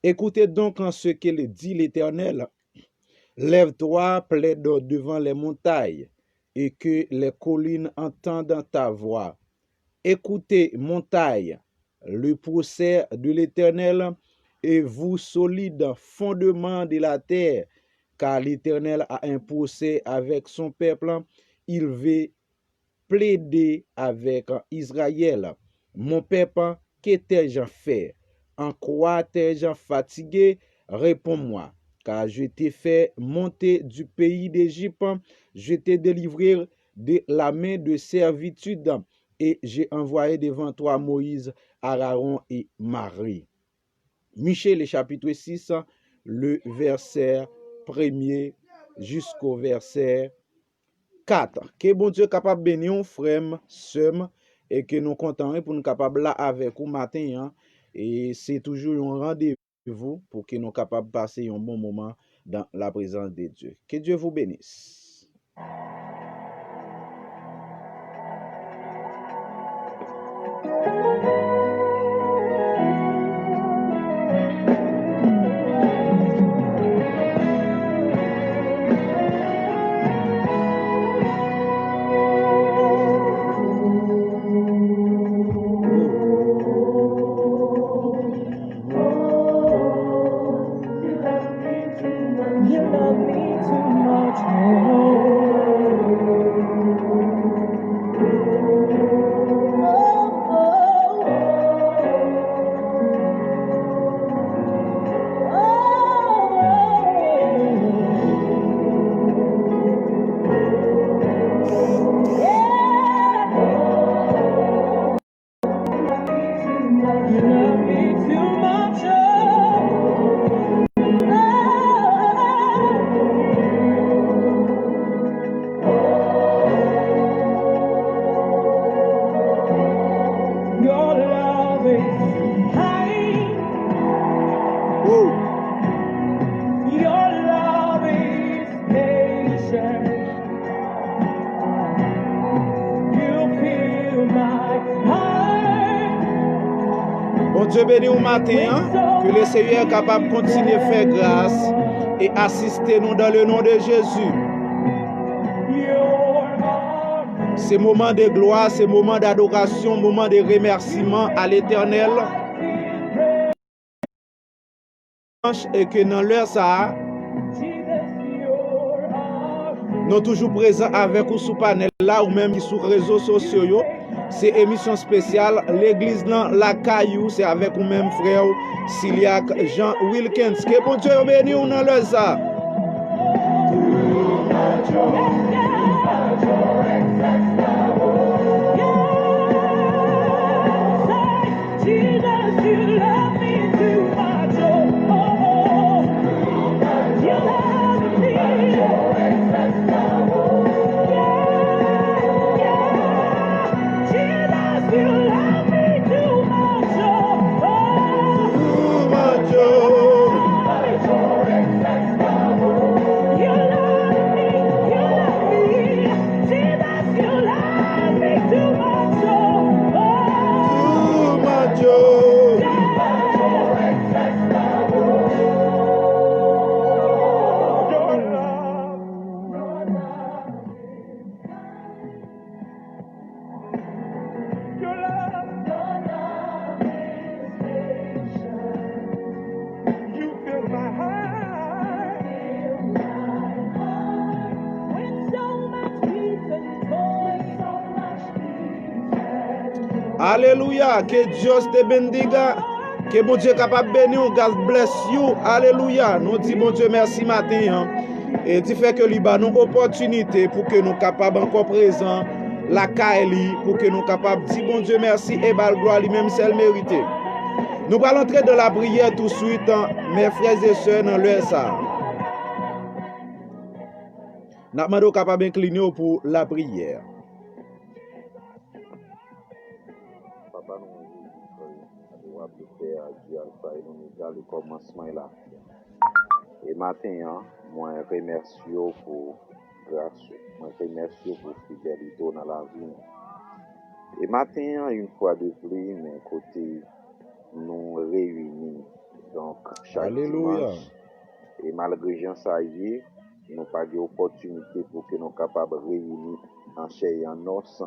Écoutez donc en ce que dit l'Éternel. Lève-toi, plaide devant les montagnes, et que les collines entendent ta voix. Écoutez, montagne, le procès de l'Éternel, et vous, solides fondements de la terre, car l'Éternel a un procès avec son peuple. Il veut plaider avec Israël. Mon peuple, que t'ai-je fait? En quoi t'ai-je fatigué? Réponds-moi, car je t'ai fait monter du pays d'Égypte, je t'ai délivré de la main de servitude, et j'ai envoyé devant toi Moïse, Aaron et Marie. Michée, le chapitre 6, le verset 1er jusqu'au verset 4. Que bon Dieu capable de bénir frère, sœur, et que nous comptons pour nous capables là avec vous matin. Hein, et c'est toujours un rendez-vous pour que nous capables de passer un bon moment dans la présence de Dieu. Que Dieu vous bénisse. Bon Dieu béni au matin, hein, que le Seigneur est capable de continuer à faire grâce et assister nous dans le nom de Jésus. Ces moments de gloire, ces moments d'adoration, moments de remerciement à l'Éternel. Et que dans l'heure ça, nous toujours présents avec vous sous panel là ou même sur les réseaux sociaux. C'est émission spéciale. L'église dans la Caillou, c'est avec vous même frère Siliac Jean Wilkins. Que bon Dieu bénisse nous dans l'heure ça. Alléluia, que Dieu te bendiga, que bon Dieu capable bénir, God bless you, alléluia. Nous disons bon Dieu merci matin, hein. Et tu fais que lui ba nous opportunité pour que nous capables encore présents la Kaeli, pour que nous capables dire bon Dieu merci et bal gloire lui-même seul mérité. Nous allons entrer dans la prière tout de suite, hein, mes frères et sœurs dans l'heure ça. Nous sommes capables d'incliner pour la prière. De faire Dieu Alpha et l'Oméga, le commencement et la fin. Et maintenant, moi je remercie pour grâce, moi je remercie pour fidélité dans la vie. Et maintenant, une fois de plus, mes côtés nous réunis. Donc, chaque Alléluia. dimanche. Et malgré Jean Saillé, nous n'avons pas d'opportunité pour que nous soyons capables de réunir en chair et en os.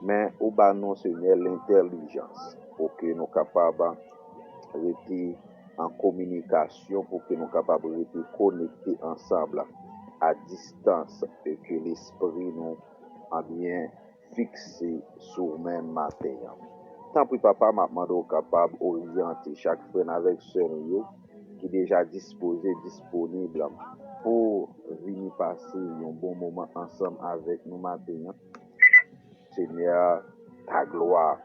Mais au bas, nous, Seigneur, l'intelligence pour que nous soyons capables de rester en communication, pour que nous soyons capables de rester connectés ensemble à distance et que l'esprit nous a bien fixé sur le même matin. Tant pis, papa, m'a demandé capable d'orienter chaque frère avec sœur qui est déjà disposé, disponible pour venir passer un bon moment ensemble avec nous matin. Seigneur, ta gloire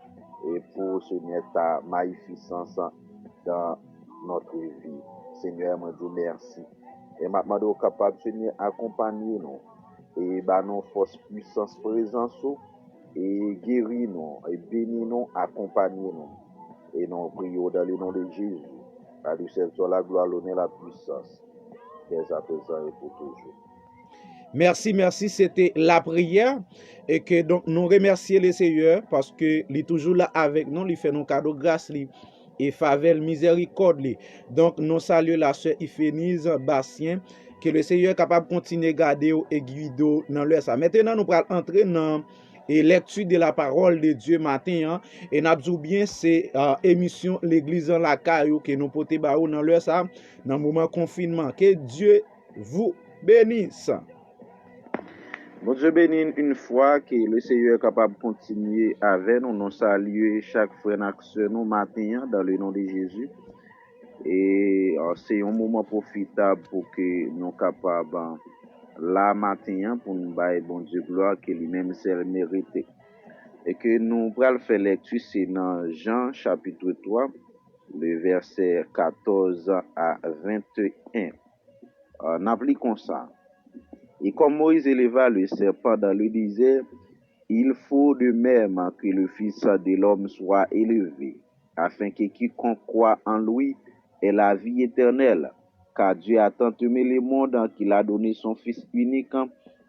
et pour Seigneur ta magnificence dans notre vie. Seigneur, je dis merci. Et maintenant, nous sommes capables, Seigneur, d'accompagner nous et bah nous force, puissance, présence et guérir nous et bénir nous, accompagner nous. Et nous prions dans le nom de Jésus. À lui seul soit la gloire, l'honneur, la puissance, dès à présent et pour toujours. Merci, merci. C'était la prière. Et que donc nous remercions le Seigneur parce que il est toujours là avec nous, il fait nos cadeaux grâce et favelle miséricorde. Donc nous saluons la sœur Ifénise Bastien, que le Seigneur est capable de continuer à garder et guider dans le ça. Maintenant nous allons entrer dans et lecture de la parole de Dieu matin et nous avons bien c'est émission l'église en la caillou que nous portons dans le ça dans le moment confinement. Que Dieu vous bénisse. Bon Dieu béni une fois que le Seigneur est capable de continuer avec nous. Nous saluons chaque frère et sœur nous matin dans le nom de Jésus. Et c'est un moment profitable pour que nous soyons capables la matin pour nous bailler bon Dieu gloire que lui-même seul mérité. Et que nous allons faire lecture c'est dans Jean chapitre 3, le verset 14 à 21. N'applique comme ça. Et comme Moïse éleva le serpent dans le désert, il faut de même que le Fils de l'homme soit élevé, afin que quiconque croit en lui ait la vie éternelle. Car Dieu a tant aimé le monde qu'il a donné son Fils unique,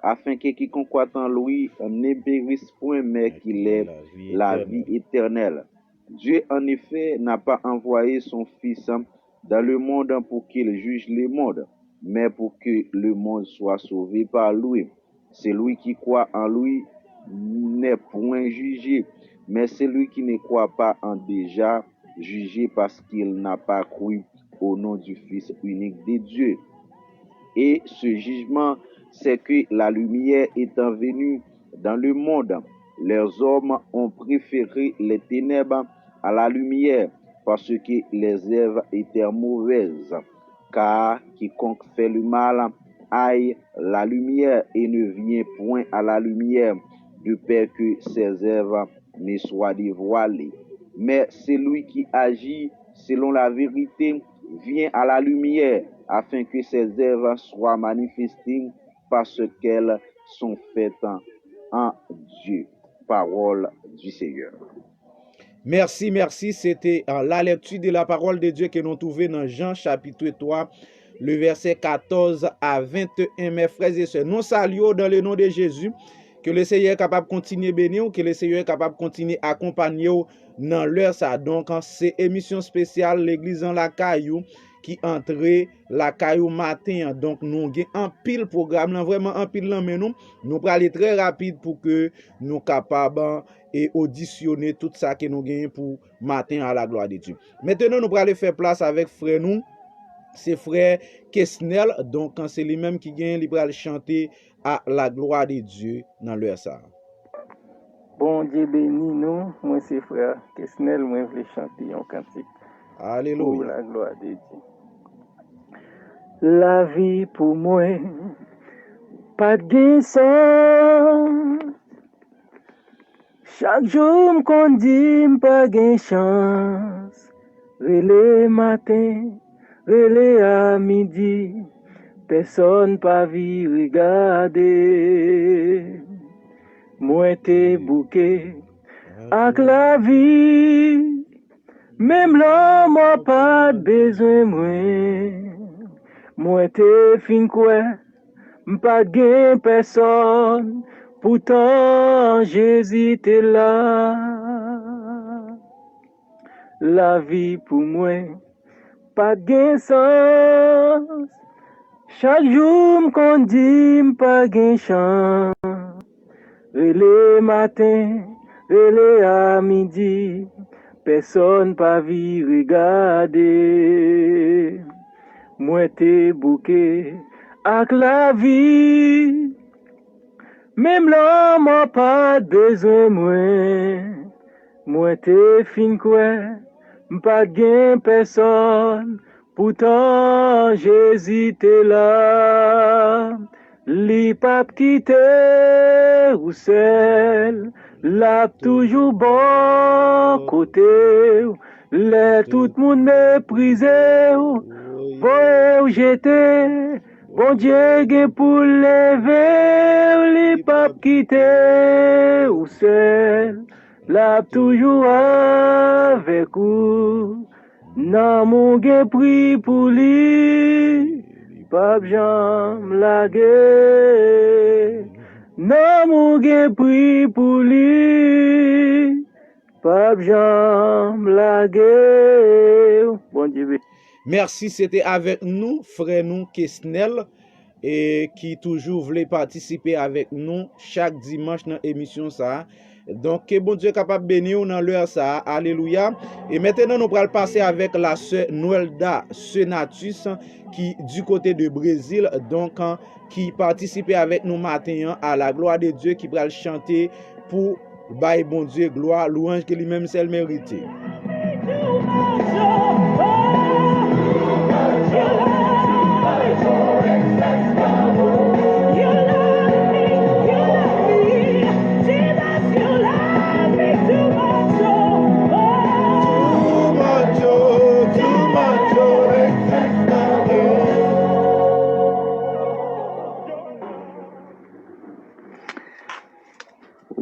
afin que quiconque croit en lui ne périsse point, mais qu'il ait la vie éternelle. Dieu, en effet, n'a pas envoyé son Fils dans le monde pour qu'il juge le monde, mais pour que le monde soit sauvé par lui. Celui qui croit en lui n'est point jugé, mais celui qui ne croit pas en déjà jugé parce qu'il n'a pas cru au nom du Fils unique de Dieu. Et ce jugement, c'est que la lumière étant venue dans le monde, les hommes ont préféré les ténèbres à la lumière parce que les œuvres étaient mauvaises. Car quiconque fait le mal haït la lumière et ne vient point à la lumière, de peur que ses œuvres ne soient dévoilées. Mais celui qui agit selon la vérité vient à la lumière, afin que ses œuvres soient manifestées parce qu'elles sont faites en Dieu. Parole du Seigneur. Merci, merci. C'était la lecture de la parole de Dieu que nous trouvons dans Jean chapitre 3, le verset 14 à 21. Mes frères et sœurs, nous saluons dans le nom de Jésus. Que le Seigneur est capable de continuer à bénir, que le Seigneur est capable de continuer à accompagner dans l'heure ça. Donc, c'est émission spéciale l'église en la caillou qui entre la caillou matin. Donc, nous avons un pile programme, vraiment un pile là, mais nous allons aller très rapide pour que nous soyons capables et auditionner tout ça que nous gagnons pour matin à la gloire de Dieu. Maintenant, nous allons faire place avec frère nous. C'est frère Kesnel, donc c'est lui-même qui gagne, il va chanter à la gloire de Dieu dans l'heure ça. Bon Dieu béni nous, moi c'est frère Kesnel, moi je veux chanter un cantique. Alléluia. Pour la gloire de Dieu. La vie pour moi, pas de sens. Chaque jour m'con dit m'pas de chance. Relais matin, relais à midi, personne pas vu regarder. Moi t'es bouquet avec la vie, même l'homme a pas besoin moi. Moi t'es fin quoi, m'pas de personne, pourtant Jésus t'es là. La vie pour moi, pas de sens. Chaque jour m'kon dit m'pas gen chance. Relé matin, relé à midi, personne pas vi regarder. Moi te bouquet avec la vie, même l'homme a pas besoin moi. Moi te fin quoi, m'pas gen personne, pourtant j'hésite là. Li pap kite ou seul, la toujours bon côté, le tout moun méprisé ou, bon j'étais, bon Dieu gen pour lever, li pap kite ou seul, la toujours avec ou, nan moun gen pri pour li. Pap jam lage, nan moun gen pri pou li, pap jam lage. Bon Dieu. Merci, c'était avec nous, frère nous Kesnel, et qui toujours voulait participer avec nous chaque dimanche dans l'émission ça. Donc, que bon Dieu capable de bénir dans l'heure ça. Alléluia. Et maintenant, nous allons passer avec la sœur Noelda Senatus, qui du côté de Brésil, donc, qui participait avec nous matin à la gloire de Dieu, qui va chanter pour bailler bon Dieu gloire, louange que lui-même seul mérité.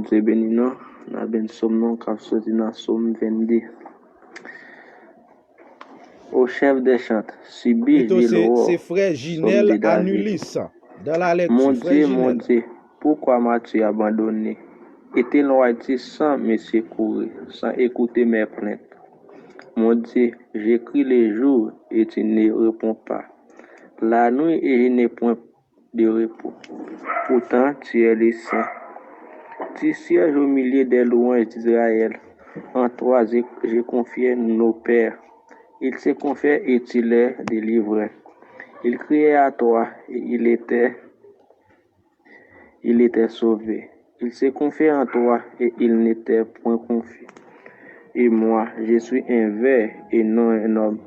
Dieu béni nous, na ben somme non k'ap sorti dans somme 22. Au chef des chantes, Sibi c'est frère Ginel Anulis dans la lecture. Mon Dieu, pourquoi m'as-tu abandonné? Et loin-tu sans me secourir, sans écouter mes plaintes? Mon Dieu, j'écris les jours et tu ne réponds pas. La nuit et je n'ai point de repos. Pourtant, tu es le saint. Tu sièges au milieu des louanges d'Israël. En toi, j'ai confié nos pères. Ils se confiaient et tu les délivrais. Ils criaient à toi et il était sauvé. Ils se confiaient en toi et ils n'étaient point confiés. Et moi, je suis un ver et non un homme.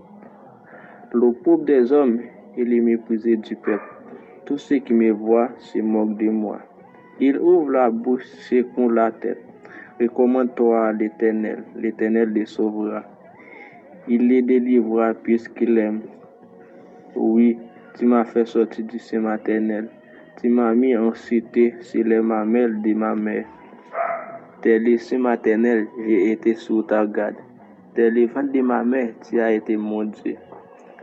Le pauvre des hommes et les méprisés du peuple. Tous ceux qui me voient se moquent de moi. Ils ouvrent la bouche, secouent la tête. Recommande-toi à l'Éternel, l'Éternel les sauvera. Il les délivrera puisqu'il aime. Oui, tu m'as fait sortir du sein maternel. Tu m'as mis en cité sur les mamelles de ma mère. Dès le sein maternel, j'ai été sous ta garde. Dès le ventre de ma mère, tu as été mon Dieu.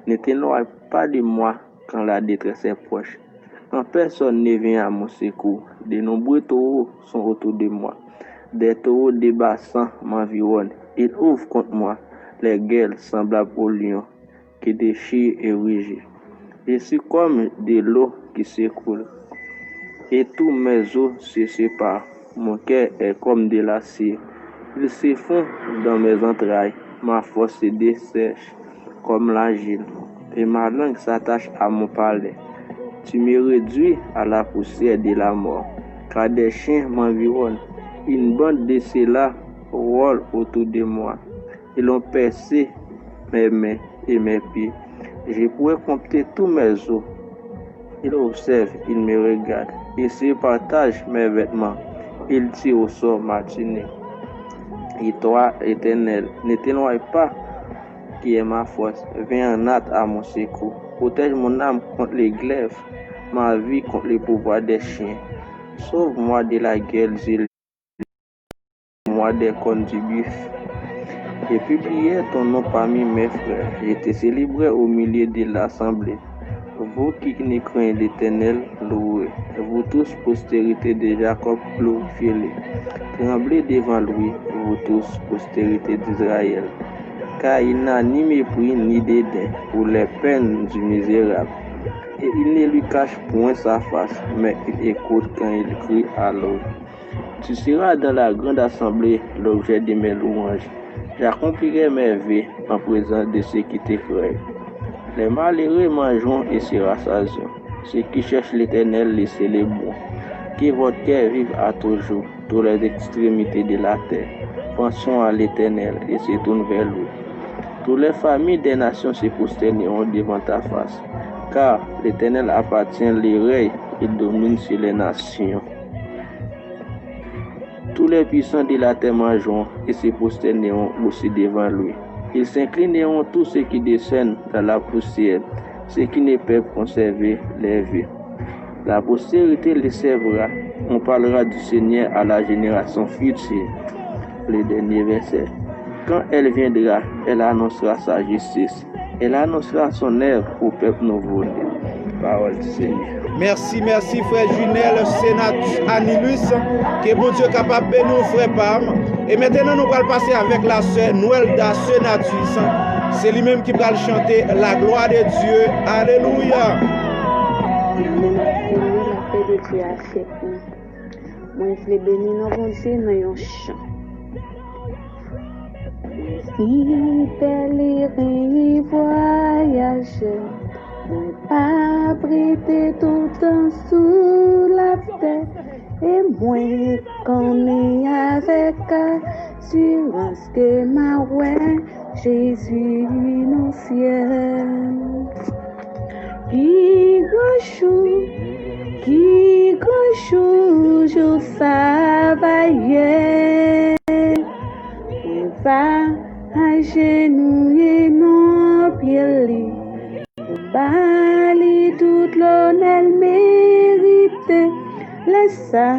Ne t'éloigne pas de moi quand la détresse est proche. Quand personne ne vient à mon secours, de nombreux taureaux sont autour de moi. Des taureaux débassants m'environnent. Ils ouvrent contre moi les gueules semblables aux lions qui déchirent et rugissent. Je suis comme de l'eau qui s'écoule et tous mes os se séparent. Mon cœur est comme de l'acier. Il se fond dans mes entrailles. Ma force se dessèche comme l'argile et ma langue s'attache à mon palais. Tu me réduis à la poussière de la mort, car des chiens m'environnent. Une bande de ceux-là rôle autour de moi. Ils ont percé mes mains et mes pieds. Je pourrais compter tous mes os. Ils observent, ils me regardent. Ils se partagent mes vêtements. Ils tirent au sort ma tunique. Et toi, Éternel, ne t'éloigne pas, qui est ma force. Viens en hâte à mon secours. Protège mon âme contre les glaives, ma vie contre le pouvoir des chiens. Sauve-moi de la gueule, moi des cornes du buffle. J'ai publié ton nom parmi mes frères. Je te célébrais au milieu de l'assemblée. Vous qui ne craignez l'Éternel, louez. Vous tous, postérité de Jacob, glorifiez-le. Tremblez devant lui, vous tous, postérité d'Israël. car il n'a ni mépris ni dédain pour les peines du misérable. Et il ne lui cache point sa face, mais il écoute quand il crie à l'autre. Tu seras dans la grande assemblée l'objet de mes louanges. J'accomplirai mes vœux en présence de ceux qui t'effraient. Les malheureux mangeront et se rassasieront. Ceux qui cherchent l'Éternel, laissez-les bons. Que votre cœur vive à toujours, toutes les extrémités de la terre. Pensons à l'Éternel et se tournent vers lui. Toutes les familles des nations se prosterneront devant ta face. Car l'Éternel appartient les règnes et domine sur les nations. Tous les puissants de la terre mangeront et se prosterneront aussi devant lui. Ils s'inclineront tous ceux qui descendent dans la poussière, ceux qui ne peuvent conserver les vies. La postérité les servera. On parlera du Seigneur à la génération future. Le dernier verset. Quand elle viendra, elle annoncera sa justice. Elle annoncera son œuvre au peuple nouveau-né. Parole du Seigneur. Merci, frère Junel, Sénat Anilus. Que bon Dieu capable de nous, frère Pam. Et maintenant, nous allons passer avec la sœur Noëlda Senatus. C'est lui-même qui va chanter la gloire de Dieu. Alléluia. La paix de Dieu a fait pour moi. Je l'ai béni dans mon Dieu dans un chant. Si pèlerin voyageur, moi pas prêté tout temps sous la terre, et moi qu'on est avec assurance que ma ouais Jésus dans le ciel. Qui grand jour, je travaillais. On va agenouiller nos pieds, on balaye toute l'honneur mérité. Laisse ça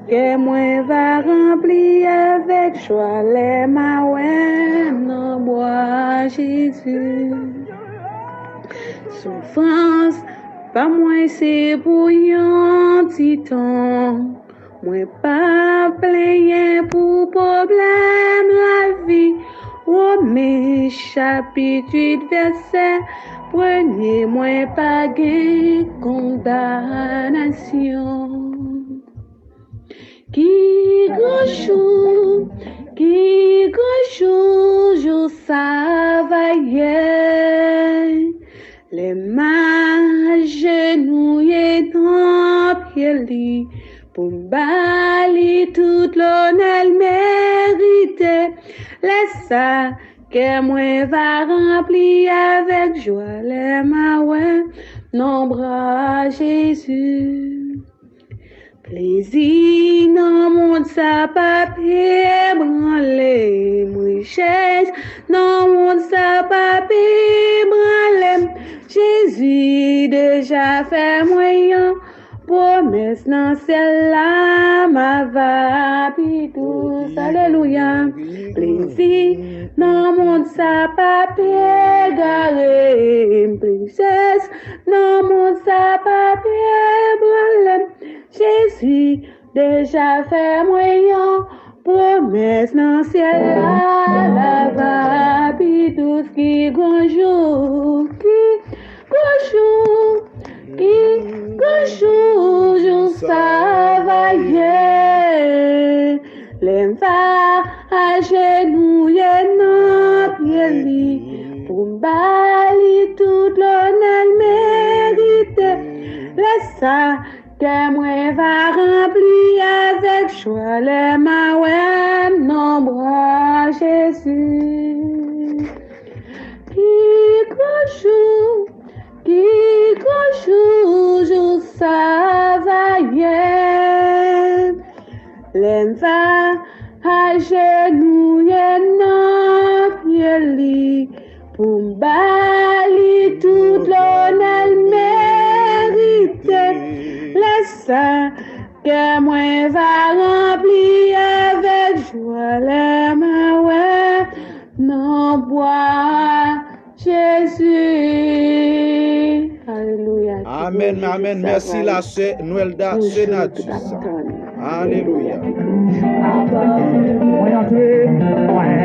que moi va remplir avec joie les mains non bois Jésus. Souffrance, pas moins c'est bouillant titan. Moi pas plaigner pour problème la vie. Romains chapitre 8 verset premier, moi pas gain condamnation. Qui grand jour, je travaillais. Les mains agenouillées dans pied pour balayer toute l'honneur mérité. Laisse ça que moi va remplir avec joie les mains nombre Jésus. Plaisir dans mon papier branlé, richesse dans mon papier branlé. Jésus déjà fait moyen, promesse dans celle-là, ma vie douce, alléluia. Plaisir dans mon papier garé, princesse dans mon papier branlé. Jésus déjà fait moyen, promesse dans ciel-là, la vie douce qui gonjour, je travaillais, les va agenouiller nos pieds, pour balayer toute l'honneur mérité, laisse ça que moi va remplir avec joie les mains nombre Jésus. Qui grand jour, je travaillais. Les va agenouiller nos pieds pour balayer toute l'honneur mérité. Laisse ça que moi va remplir avec joie les mains non bois Jésus. Alléluia. Amen, amen. Merci la sœur Noëlda Senatus. Alléluia. Point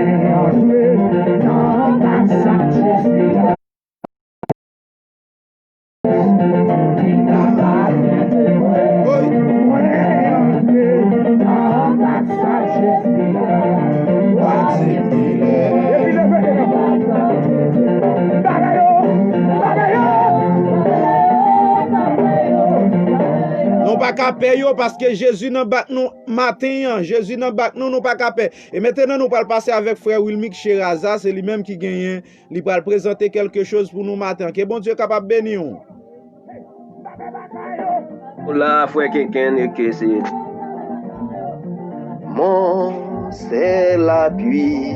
Non pas qu'à payer parce que Jésus n'a pas nous matin, Jésus n'a pas nous pas qu'à payer. Et maintenant nous allons passer avec frère Wilmick Cheraza, c'est lui-même qui gagne, il va présenter quelque chose pour nous matin. Que bon Dieu capable bénir. Là, frère quelqu'un que c'est mon c'est l'appui,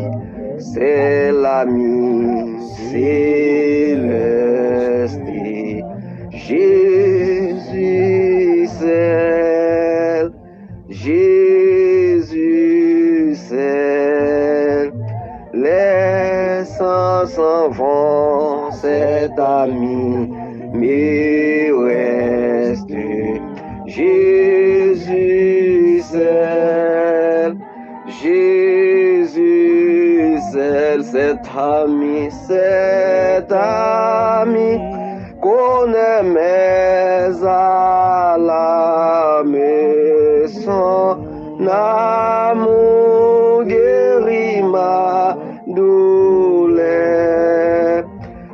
c'est l'ami céleste. Jésus seul, Jésus seul, les saints s'en vont, cet ami me reste. Jésus seul, Jésus seul, cet ami connaît mes alarmes, son amour guérit ma douleur,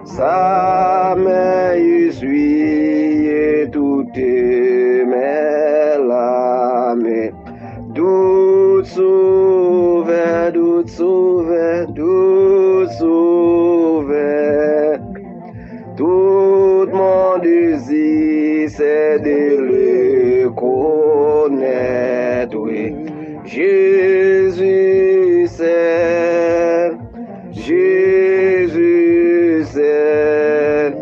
sa main essuie toutes mes larmes, doute sauvé, doute sauvé, doute sauvé. Tout mon désir, c'est de le connaître. Jésus c'est, Jésus c'est,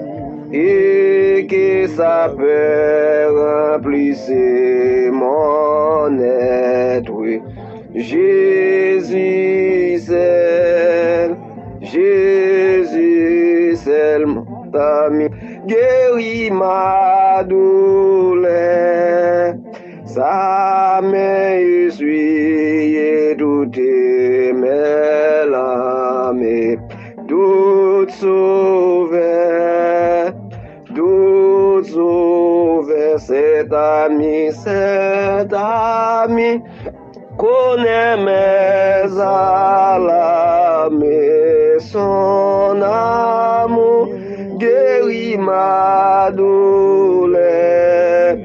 et que sa paix remplisse mon être. Jésus c'est, Jésus c'est ami, guéris ma douleur, sa main essuie toutes mes larmes, doute sauvé, cet ami connaît mes alarmes, son amour guérit ma douleur,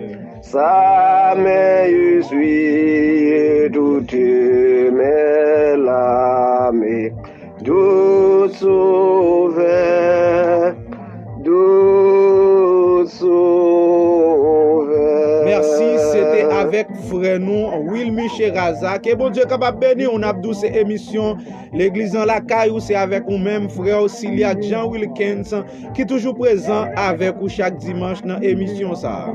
sa main essuie toutes mes larmes, doute sauvé, doute sauvé. Merci, c'était avec frère nous, Wilmick Cheraza. Que bon Dieu capable bénir, on a douce émission. L'église en la caille, c'est avec nous-même, frère Auxiliac Jean Wilkins, qui est toujours présent avec vous chaque dimanche dans l'émission ça.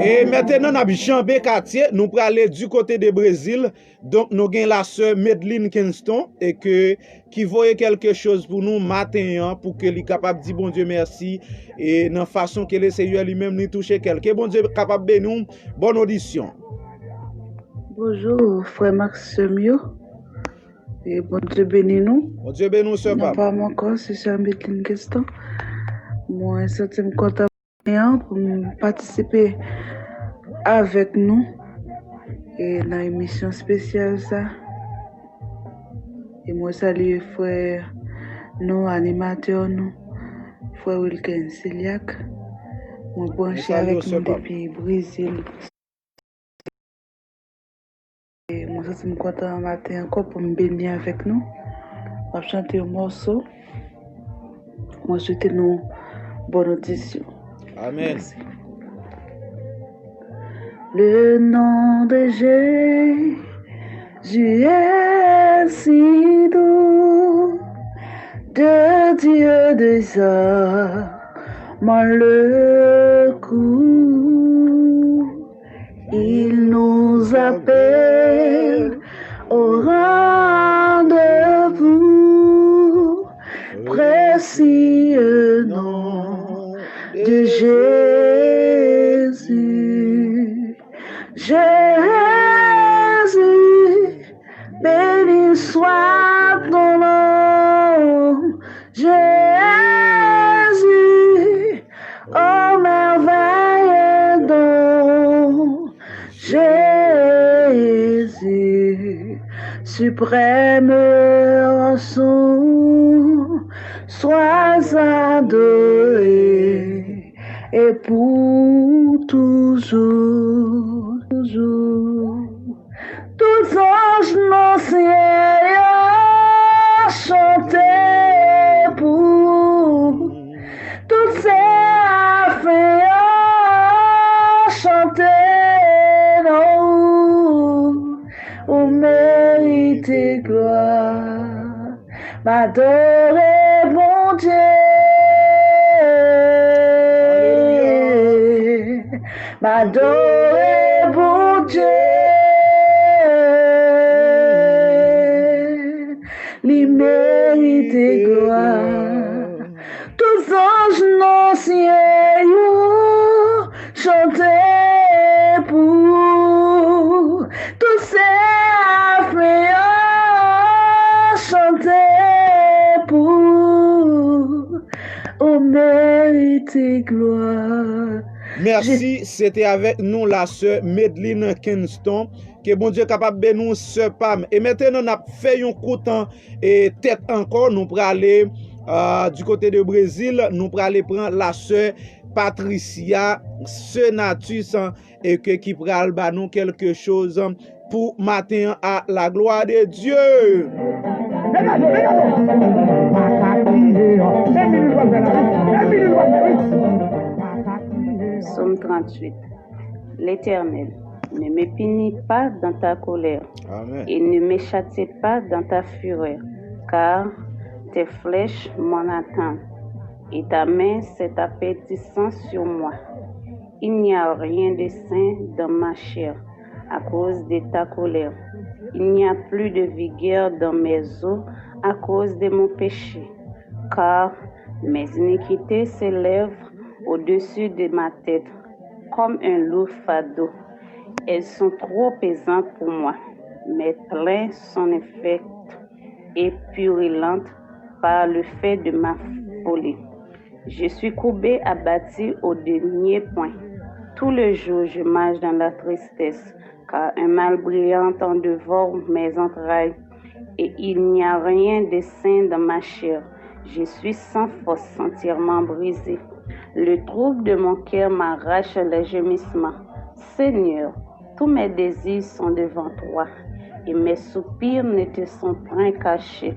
Et maintenant, nous avons chambé quartier, nous pour aller du côté du Brésil. Donc, nous avons la sœur Medline Kingston et qui voyait quelque chose pour nous matin pour que lui capable de dire bon Dieu merci et dans la façon que le Seigneur lui-même nous touche quelqu'un. Bon Dieu capable de nous. Bonne audition. Bonjour, frère Max Semio. Et bon Dieu bénis nous. Bon Dieu bénis nous, sœur Papa. Pas encore, c'est sœur Medline Kingston. Moi, je suis content pour participer avec nous et dans l'émission spéciale ça. Et moi salue frère nous animateurs nous frère Wilkins Siliac. Moi branché avec nous depuis Brésil. Et moi je suis content matin encore pour me bénir avec nous. On va chanter un morceau. Moi je souhaite nous bonne audition. Amen. Merci. Le nom de Jésus est si doux, de Dieu désarme le coup. Il nous appelle au rendez-vous, précieux nom de Jésus. Jésus, béni soit ton nom. Jésus, oh merveilleux don. Jésus, suprême rançon, sois adoré et pour toujours, toujours. Tous anges dans le ciel chanter pour, tous séraphins chanter non, vous méritez gloire, m'adorer mon Dieu. M'adorer mon Dieu, lui mérite gloire. Tous anges non ciel chanter pour, tous séraphins chanter pour, au mérite gloire. Merci, c'était avec nous la sœur Medline Kingston. Que bon Dieu capable de nous ce pam. Et maintenant, on a fait un coup de temps et tête encore. Nous pour aller du côté de Brésil. Nous pour aller prendre la sœur Patricia Senatus et qui pral ba nous quelque chose pour matin à la gloire de Dieu. Psaume 38. L'Éternel, ne me punis pas dans ta colère. Amen. Et ne me châtie pas dans ta fureur, car tes flèches m'en attendent, et ta main s'est appétissant sur moi. Il n'y a rien de sain dans ma chair à cause de ta colère. Il n'y a plus de vigueur dans mes os à cause de mon péché, car mes iniquités s'élèvent au-dessus de ma tête, comme un lourd fardeau. Elles sont trop pesantes pour moi. Mes plaintes sont infectes et purulentes par le fait de ma folie. Je suis courbé, abattu au dernier point. Tout le jour, je marche dans la tristesse, car un mal brillant en dévore mes entrailles, et il n'y a rien de sain dans ma chair. Je suis sans force, entièrement brisé. Le trouble de mon cœur m'arrache les gémissements. Seigneur, tous mes désirs sont devant toi, et mes soupirs ne te sont point cachés.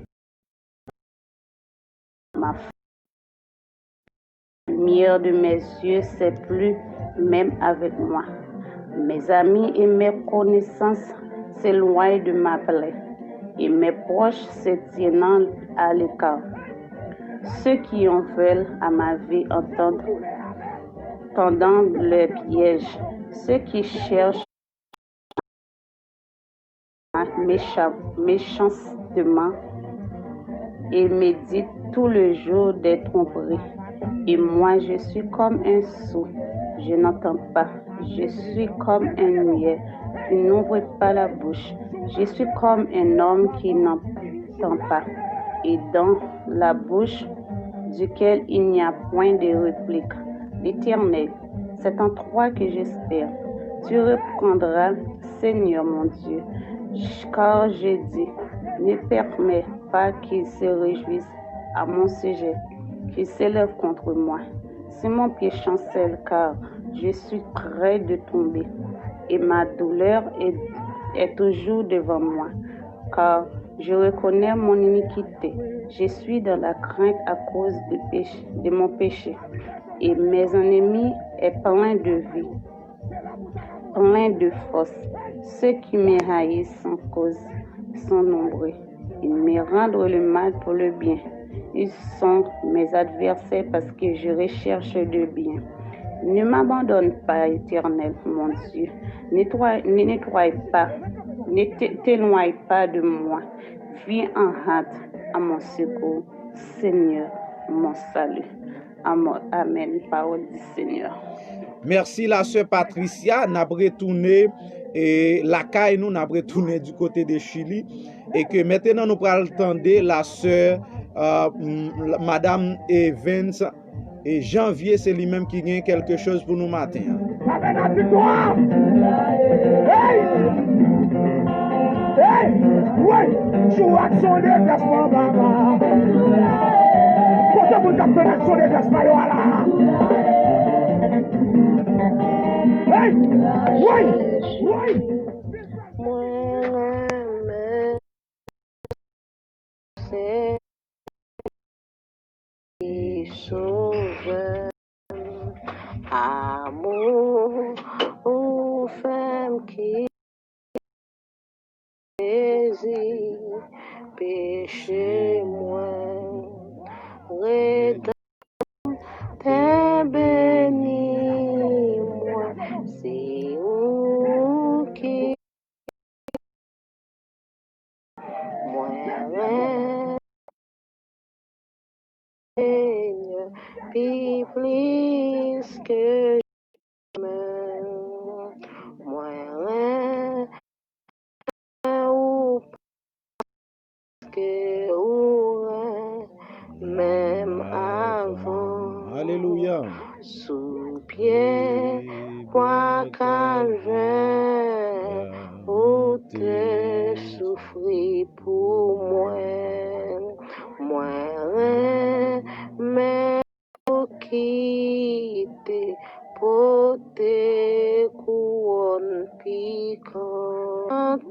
Ma lumière de mes yeux, c'est plus même avec moi. Mes amis et mes connaissances s'éloignent de ma plaie, et mes proches se tiennent à l'écart. Ceux qui en veulent à ma vie entendent pendant le piège. Ceux qui cherchent méchantement et méditent tout le jour des tromperies. Et moi, je suis comme un sourd, je n'entends pas. Je suis comme un muet qui n'ouvre pas la bouche. Je suis comme un homme qui n'entend pas, et dans la bouche duquel il n'y a point de réplique. L'Éternel, c'est en toi que j'espère. Tu reprendras, Seigneur mon Dieu, car j'ai dit, ne permets pas qu'ils se réjouissent à mon sujet, qu'ils s'élèvent contre moi. Si mon pied chancelle, car je suis près de tomber, et ma douleur est toujours devant moi, car je reconnais mon iniquité. Je suis dans la crainte à cause de mon péché, et mes ennemis est plein de vie, plein de force. Ceux qui me haïssent sans cause sont nombreux. Ils me rendent le mal pour le bien. Ils sont mes adversaires parce que je recherche le bien. Ne m'abandonne pas, Éternel, mon Dieu. Ne t'éloigne pas de moi. Viens en hâte à mon secours, Seigneur, mon salut. Amen. Parole du Seigneur. Merci la sœur Patricia. N'a retourné et la caille nous n'a retourné du côté de Chili et que maintenant nous prenons entendre la sœur Madame Evans et Janvier, c'est lui-même qui gagne quelque chose pour nous matin. Sauveur, amour, ou femme qui désire, péché moi, rédempteur béni moi, si ou qui moi Seigneur, puis plus que moi ou que ou même avant. Alléluia. Sous pied, quoi calvaire, où te souffrir pour moi, mais quitter pour tes couronnes piquantes,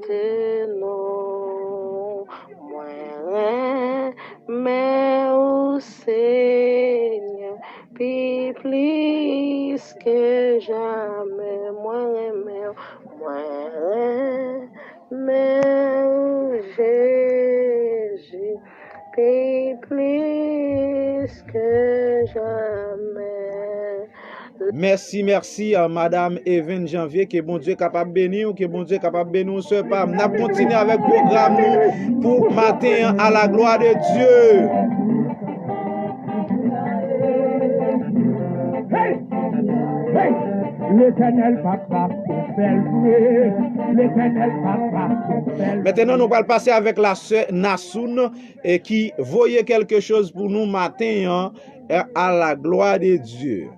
non, mais au Seigneur, puis plus que jamais, mais Jésus, puis plus que jamais. Merci à Madame Even Janvier, que bon Dieu est capable de bénir, que bon Dieu est capable de bénir, ce pas. Nous allons continuer avec le programme nous, pour matin à la gloire de Dieu. L'Éternel papa, l'Éternel papa. Maintenant, nous allons passer avec la sœur Nassoun qui voyait quelque chose pour nous matin à la gloire de Dieu.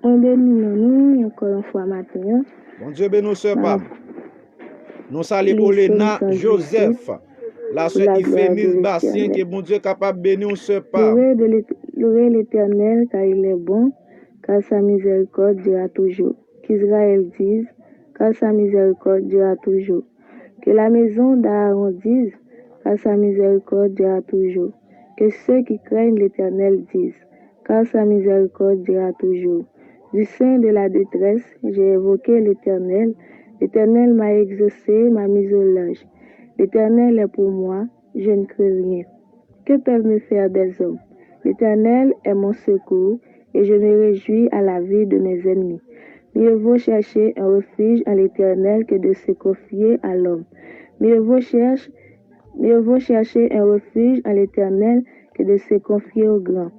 On bénit nous encore une fois matin. Bon Dieu bénisse ce pape. Nous saluons Olena Joseph, la sœur Ifénis Bastien, que bon Dieu est capable de bénir ce pape. Louez l'Éternel car il est bon, car sa miséricorde durera toujours. Qu'Israël dise, car sa miséricorde durera toujours. Que la maison d'Aaron dise, car sa miséricorde durera toujours. Que ceux qui craignent l'Éternel disent, car sa miséricorde durera toujours. Du sein de la détresse, j'ai évoqué l'Éternel. L'Éternel m'a exaucé, m'a mis au linge. L'Éternel est pour moi, je ne crains rien. Que peuvent me faire des hommes? L'Éternel est mon secours, et je me réjouis à la vie de mes ennemis. Mieux vaut chercher un refuge à l'Éternel que de se confier à l'homme. Mieux vaut chercher un refuge à l'Éternel que de se confier au grand.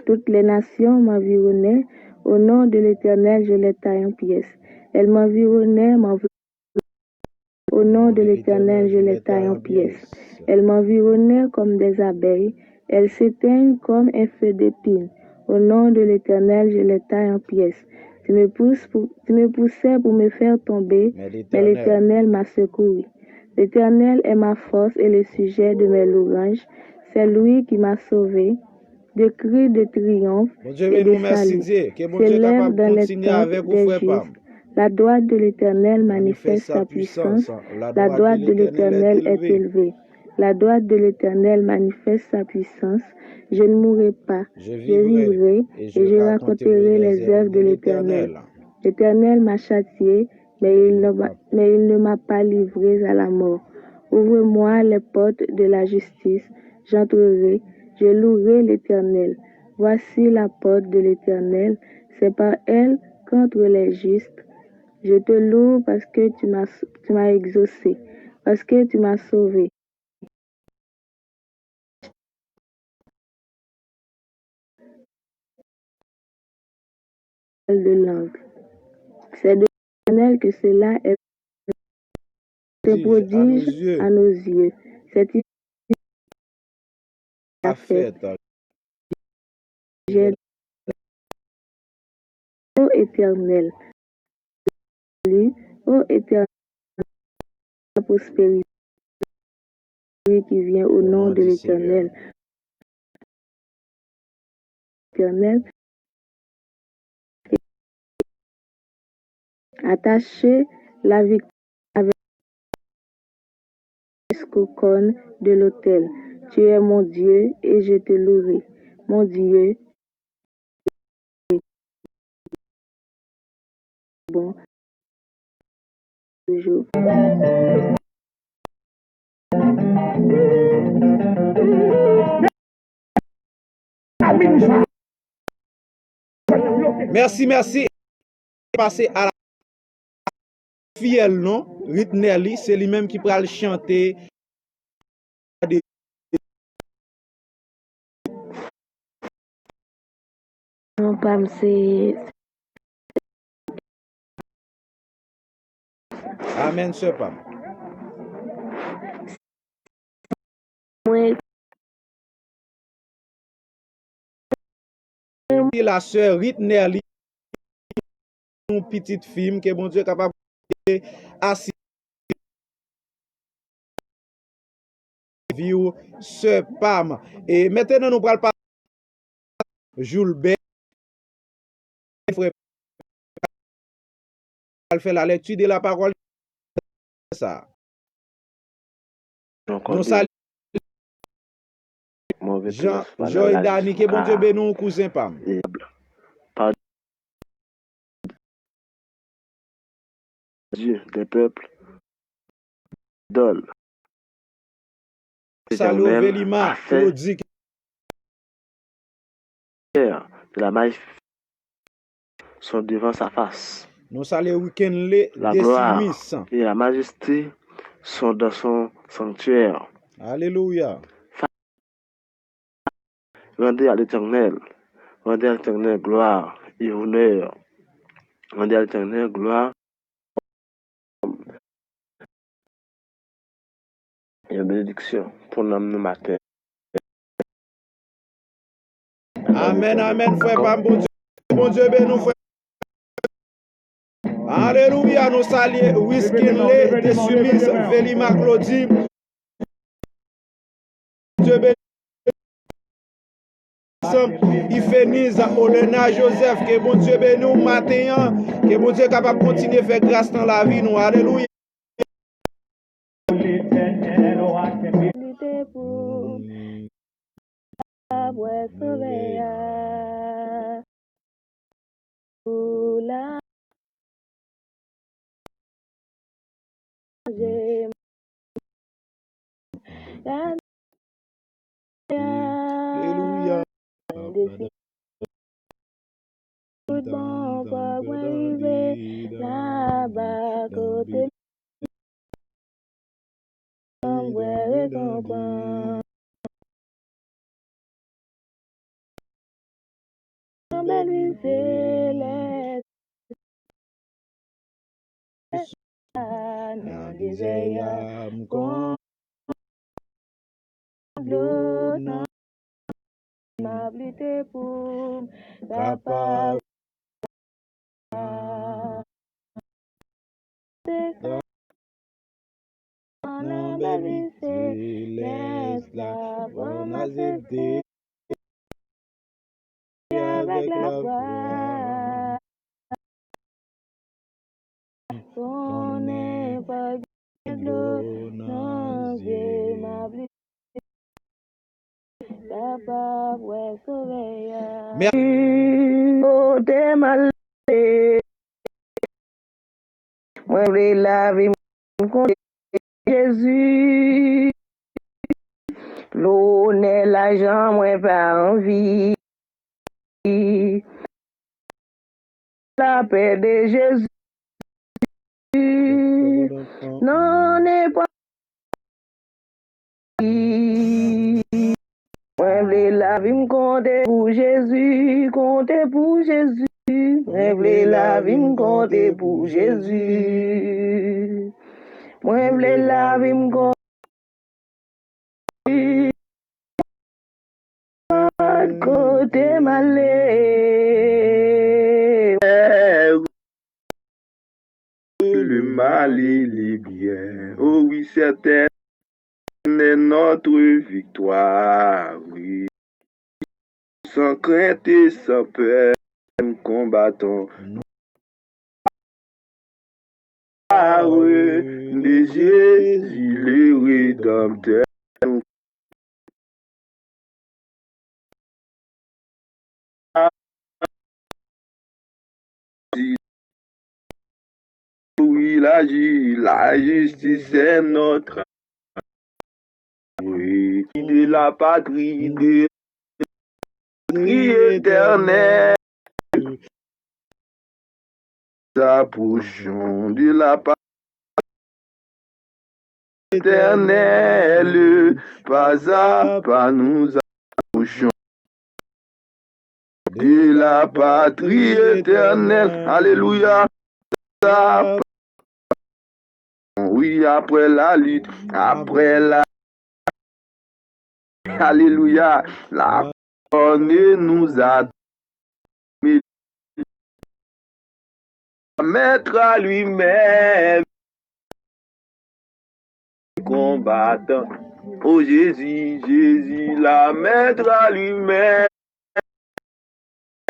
Toutes les nations m'environnaient. Au nom de l'Éternel, je les taille en pièces. Elles m'environnaient, Au nom de l'Éternel, je les taille en pièces. Elles m'environnaient comme des abeilles. Elles s'éteignent comme un feu d'épine. Au nom de l'Éternel, je les taille en pièces. Tu me poussais pour me faire tomber, mais l'Éternel m'a secouru. L'Éternel est ma force et le sujet de mes louanges. C'est lui qui m'a sauvé. De cris de triomphe et de salut s'élèvent dans les tentes des Juifs. La droite de l'Éternel manifeste sa puissance. La droite de l'Éternel est élevée. La droite de l'Éternel manifeste sa puissance. Je ne mourrai pas, je vivrai et je raconterai les œuvres de l'Éternel. L'Éternel m'a châtié, mais il ne m'a pas livré à la mort. Ouvre-moi les portes de la justice, j'entrerai, je louerai l'Éternel. Voici la porte de l'Éternel, c'est par elle qu'entrent les justes. Je te loue parce que tu m'as exaucé, parce que tu m'as sauvé. De langue. C'est de l'Éternel que cela est un prodige à nos yeux. C'est a fait. Ô Éternel, ô Éternel, la prospérité qui vient au nom de l'Éternel. Éternel, attacher la victoire avec jusqu'au cône de l'autel. Tu es mon Dieu et je te louerai. Mon Dieu, bon, toujours. Merci. Passer à la fiel, non? Ritnelli, c'est lui-même qui pourra le chanter. Non, Pam, c'est... Amen, ce Pam. Oui. La sœur Ritnelli, une petite fille que bon Dieu est capable de assis vivre ce Pam. Et maintenant, nous parlons pas Jules B. Fait la lecture de la parole. Ça. Nous saluons Jean et Dani, que bon Dieu bénisse, cousin Pam. Dieu des peuples, idole. Salut Vélima, Claudie. De la magie sont devant sa face. Nous saluons week-end la gloire et la majesté sont dans son sanctuaire. Alléluia. Rendez à l'Éternel gloire et honneur. Rendez à l'Éternel gloire et bénédiction pour l'homme matin. Amen, frère Pam, bon Dieu bénisse, frère. Alléluia, nous saluons Wiskinley, de Sumis, Vélima, Claudie. Dieu bénisse. Ifénise, Olena, Joseph, que bon Dieu bénisse matin, que bon Dieu est capable de continuer à faire grâce dans la vie, nous. Alléluia. Alléluia. Avec la voix, on n'est pas de l'eau, non, Dieu m'a blessé. Papa, ouais, sauvé. Merci. Oh, t'es mal. Moi, la vie, Jésus, l'honneur, l'argent, moi pas envie. La paix de Jésus, non n'est pas. Moi v'lais la vie me compter pour Jésus, compter pour Jésus. Moi v'lais la vie me compter pour Jésus. Moi v'lais la vie me compter. Côté malé. Le mal et les biens. Oh oui, certaine est notre victoire. Oui. Sans crainte et sans peur, nous combattons. De Jésus le Rédempteur. Oui, la justice est notre. Oui, de la patrie, de éternelle. Approchons de la patrie éternelle, pas à pas nous approchons de la patrie éternelle. Alléluia. Oui, après la lutte, après la... Alléluia. La bonne nous a mis à mettre à lui-même combattant. Oh Jésus, Jésus, la mettre à lui-même.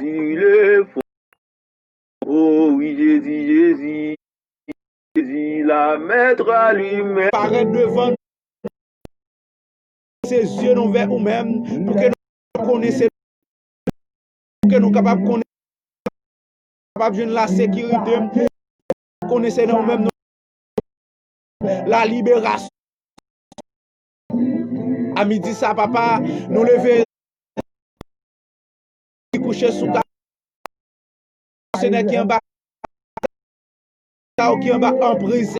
Il est fort. Oh oui, Jésus, Jésus, Jésus, la mettre à lui-même. Paraître devant ses yeux nous vers nous-mêmes pour que nous connaissions, pour que nous capables de connaître la sécurité, connaissions nous-mêmes la libération. À midi ça, papa, nous lever, coucher sous la Seigneur qui en bas, qui en bas en prison.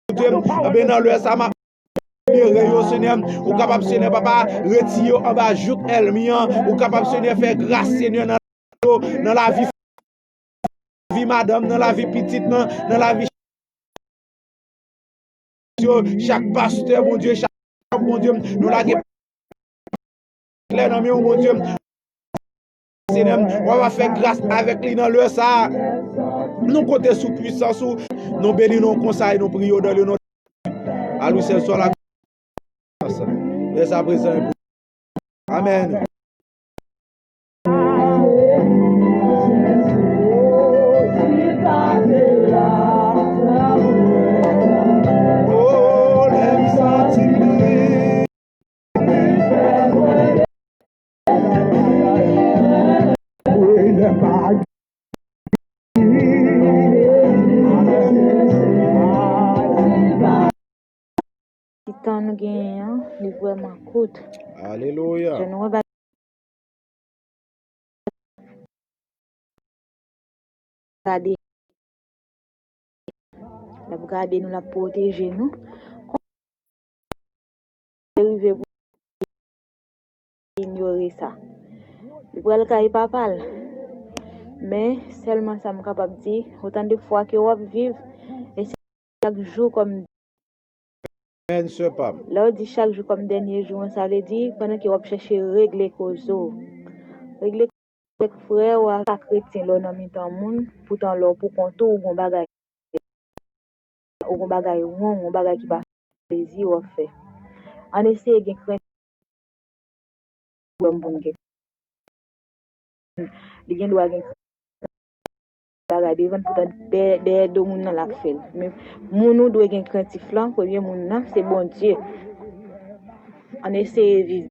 Dans le ça m'a Seigneur, ou capable Seigneur papa retirer en bas jouk elmian, ou capable Seigneur faire grâce Seigneur dans la vie madame, dans la vie petite, dans la vie chaque pasteur mon Dieu, chaque mon Dieu, nous la clair dans mon Dieu. Seigneur, on va faire grâce avec lui dans le ça. Nous comptons sous puissance, nous bénissons, nous conseillons, nous prions dans le nom. À lui seul soit la grâce. Laisse à présent. Amen. Oh, l'aime sentir. Temps nous gagnons, il est vraiment court. Alléluia. Je nous regarde. La garder nous, la protéger nous. Arriver pour ignorer ça. Il pourrait le cahier pas mal. Mais seulement ça me capable de dire autant de fois que on vivre et chaque jour comme là on dit chaque jour comme dernier jour, ça veut dire pendant que on chercher régler cause régler avec frère ou à chrétien là dans mitan monde pourtant là pour compter ou gon bagay on bagay qui pas plaisir ou fait on essaie de craindre bon bon li gen doit gen bagay devant pourtant des deux moun nan la fait mais moun nou doit gen craintif là premier moun nan c'est bon Dieu on essaie vivre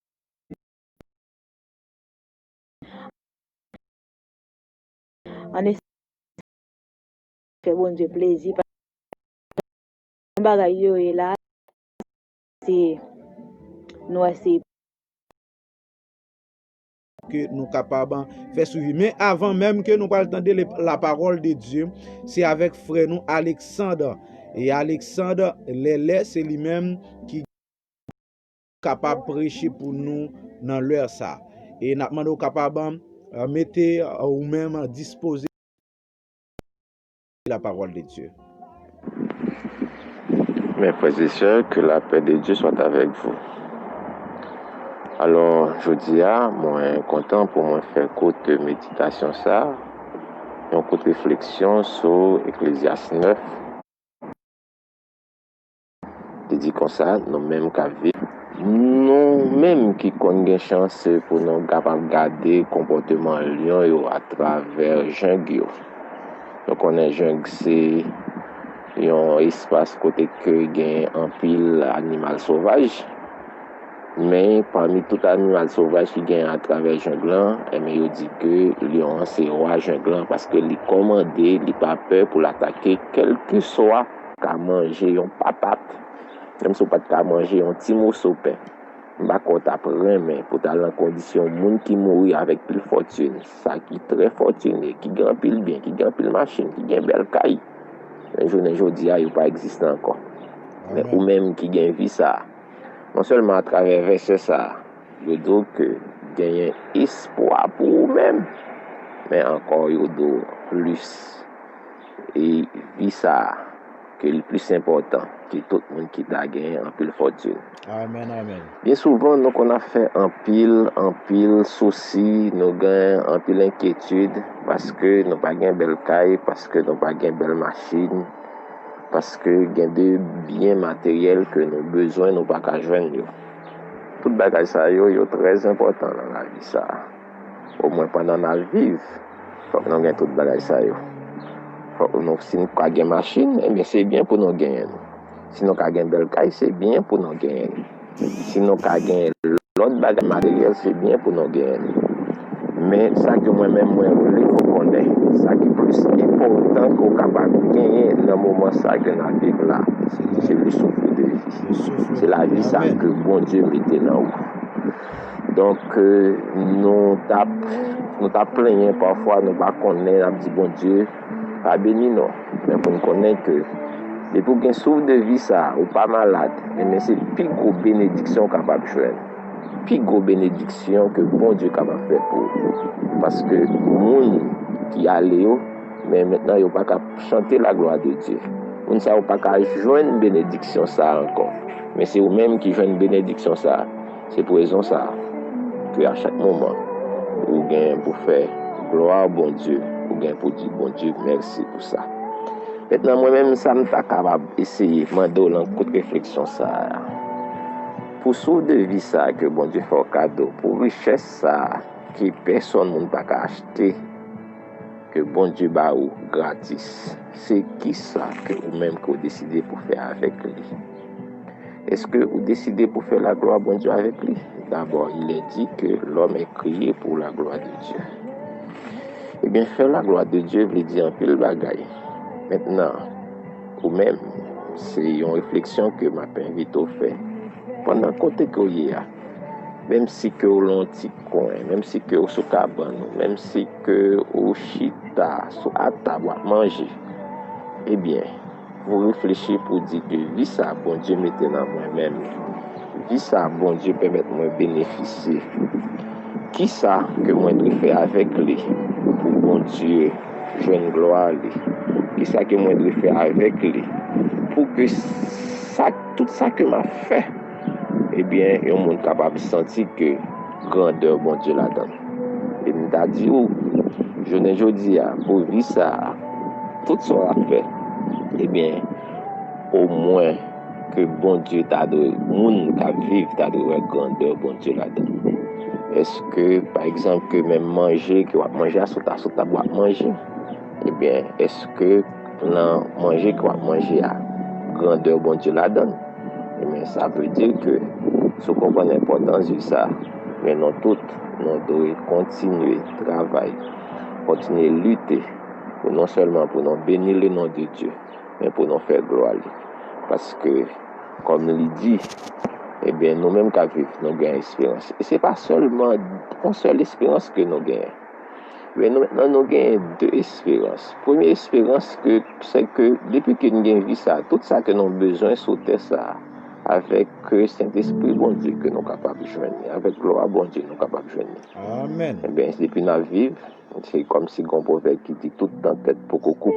on essaie faire bon Dieu plaisir bagay yo est là, c'est nous essayer que nous capables de faire suivre. Mais avant même que nous parlions la parole de Dieu, c'est avec frère nous Alexandre. Et Alexandre, c'est lui-même qui est capable de prêcher pour nous dans l'heure ça. Et nous sommes capables de mettre ou même disposer la parole de Dieu. Mes frères et sœurs, que la paix de Dieu soit avec vous. Alors, je dis moi content pour moi faire courte méditation ça, une courte réflexion sur Ecclésiaste 9. Je dis comme ça, nous-mêmes qu'à vivre, nous-mêmes qui connaissons chance pour nous capables de garder comportement lion à travers jungle. Donc on est jungle, c'est un espace côté que gagne un pile animal sauvage. Mais parmi tout animal sauvage qui gagne à travers jungle, il dit que lion c'est roi jungle parce que les commandé, il pas peur pour l'attaquer, quel que soit qu'à manger une patate, même si pas qu'à manger un petit morceau de pain. Pas qu'on t'apprend mais pour aller en condition monde qui mourir avec plus fortune, ça qui très fortuné, qui gagne pile bien, qui gagne pile machine, qui gagne belle caille. Un jour aujourd'hui, il pas existé encore. Mais ou même qui gagne vie ça. Non seulement à travers verset ça, je dis que gagne espoir pour vous-même, mais encore il y plus et vie ça que le plus important que tout le monde qui a gagné en pile fortune. Amen, amen. Bien souvent, nous on a fait en pile souci, nous gagnons en pile inquiétude parce que nous pas gain belle caille, parce que nous pas gain belle machine, parce que gain de biens matériels que nous besoin nous pas qu'à joindre. Tout bagage ça yo très important dans la vie ça. Au moins pendant notre vie, faut que nous gagne tout bagage ça yo. Donc, si nous avons une machine, c'est bien pour nous gagner. Si nous avons une belle caille, c'est bien pour nous gagner. Si nous avons l'autre bagage matériel, c'est bien pour nous gagner. Mais ça que moi-même, il faut connaître. Ça qui est plus important qu'on est capable de gagner dans le moment ça que nous vivons là, c'est le souffle de vie. C'est la vie ça que bon Dieu mettait dans nous. Donc, nous plaignons parfois, nous ne connaissons pas, nous disons bon Dieu, pas béni non, mais pour nous connaître que et pour qu'un souffle de vie ça ou pas malade, mais c'est plus grosse bénédiction capable de faire. Plus grosse bénédiction que bon Dieu capable de faire pour vous. Parce que monde qui allait mais maintenant il pas capable chanter la gloire de Dieu. On ne sait pas capable joindre bénédiction ça encore. Mais c'est vous-même qui joignent bénédiction ça. C'est pour raison ça que à chaque moment vous gagnez pour faire gloire bon Dieu. Pour dire bon Dieu merci pour ça. Maintenant moi-même ça me t'a capable essayer m'en en courte réflexion ça. Pour sauver de vie ça que bon Dieu fait au cadeau, pour richesse ça que personne ne peut acheter que bon Dieu ba ou gratis. C'est qui ça que vous même que vous décidez pour faire avec lui? Est-ce que vous décidez pour faire la gloire bon Dieu avec lui? D'abord, il est dit que l'homme est créé pour la gloire de Dieu. Eh bien, faire la gloire de Dieu veut dire un peu le bagaille. Maintenant, ou même, c'est une réflexion que m'a invité à faire. Pendant côté que vous y a, même si que vous l'ont petit coin, même si que vous sous cabane, même si que vous chita, sous à table à manger, eh bien, vous réfléchissez pour dire que vie ça, bon Dieu mettez dans moi-même. Vie ça, bon Dieu permet de me bénéficier. Qui ça que moi je faire avec lui pour bon Dieu, je une gloire lui. Qui ça que moi je faire avec lui pour que ça, tout ça que m'a fait, eh bien, il y a un monde capable de sentir que grandeur bon Dieu la donne. Et nous t'a dit, je ne dis pas, pour vivre ça, tout ça a fait, eh bien, au moins que bon Dieu t'a donné, monde qui vivre t'a donné grandeur bon Dieu la donne. Est-ce que, par exemple, que même manger, que vous manger à sota, boire manger, eh bien, est-ce que manger, que vous manger à grandeur, bon Dieu la donne? Eh bien, ça veut dire que, si vous comprenez l'importance de ça, mais nous tous, nous devons continuer à travailler, continuer à lutter, pour non seulement pour nous bénir le nom de Dieu, mais pour nous faire gloire. parce que, comme il dit, eh bien, nous-mêmes qui vivons, nous avons espérance. Et ce n'est pas seulement une seule espérance que nous avons. Mais maintenant, nous avons deux espérances. Première espérance, c'est que depuis que nous avons vu ça, tout ça que nous avons besoin, sauter ça, avec Saint-Esprit, bon Dieu, que nous sommes capables de joindre. Avec gloire, bon Dieu, nous sommes capables de joindre. Amen. Eh bien, depuis nous vivons, c'est comme si un proverbe qui dit tout dans la tête pour qu'on coupe,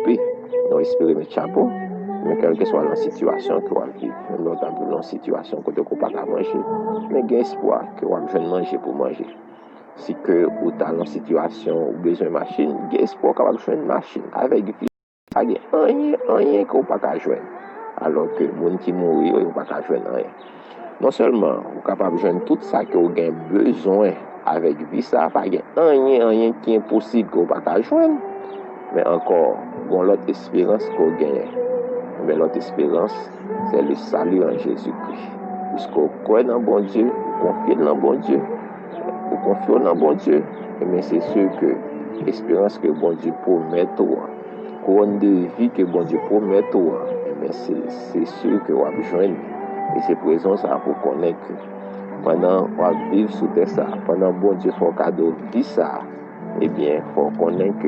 nous espérons mettre chapeau. Mais quelle que soit la situation que vous vivez, nous avons une situation que vous n'avez pas manger, mais il y a espoir que vous avez manger pour manger. Si que vous avez une situation où vous avez besoin de machine, il y a espoir que vous avez une machine. Avec il n'y a rien que vous n'avez pas joindre. Alors que les gens qui mourent, ils n'ont pas joindre rien. Non seulement vous êtes capable de joindre tout ça que vous avez besoin avec vie, ça n'y a rien qui est impossible que vous n'avez pas joindre, mais encore, vous avez l'autre espérance que vous avez. Mais l'autre espérance, c'est le salut en Jésus-Christ. Puisqu'on croit dans bon Dieu, on confie dans bon Dieu, on confie dans bon Dieu, mais c'est sûr que l'espérance que bon Dieu promet, couronne de vie que bon Dieu promet, mais c'est sûr que on va joindre. Et c'est présent ça pour connaître que pendant on va vivre sous terre ça, pendant bon Dieu fait cadeau vie ça, eh bien, faut connaître que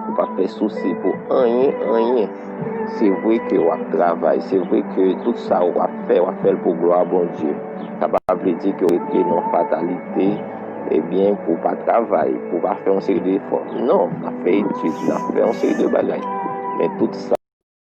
on va faire souci pour rien. C'est vrai que on travaille, c'est vrai que tout ça on va faire pour gloire à bon Dieu. Ça va pas dire que on est non fatalité, eh bien pour pas travailler, pour pas faire une série d'efforts. Non, on a fait études, on a fait une série de bagages. Mais tout ça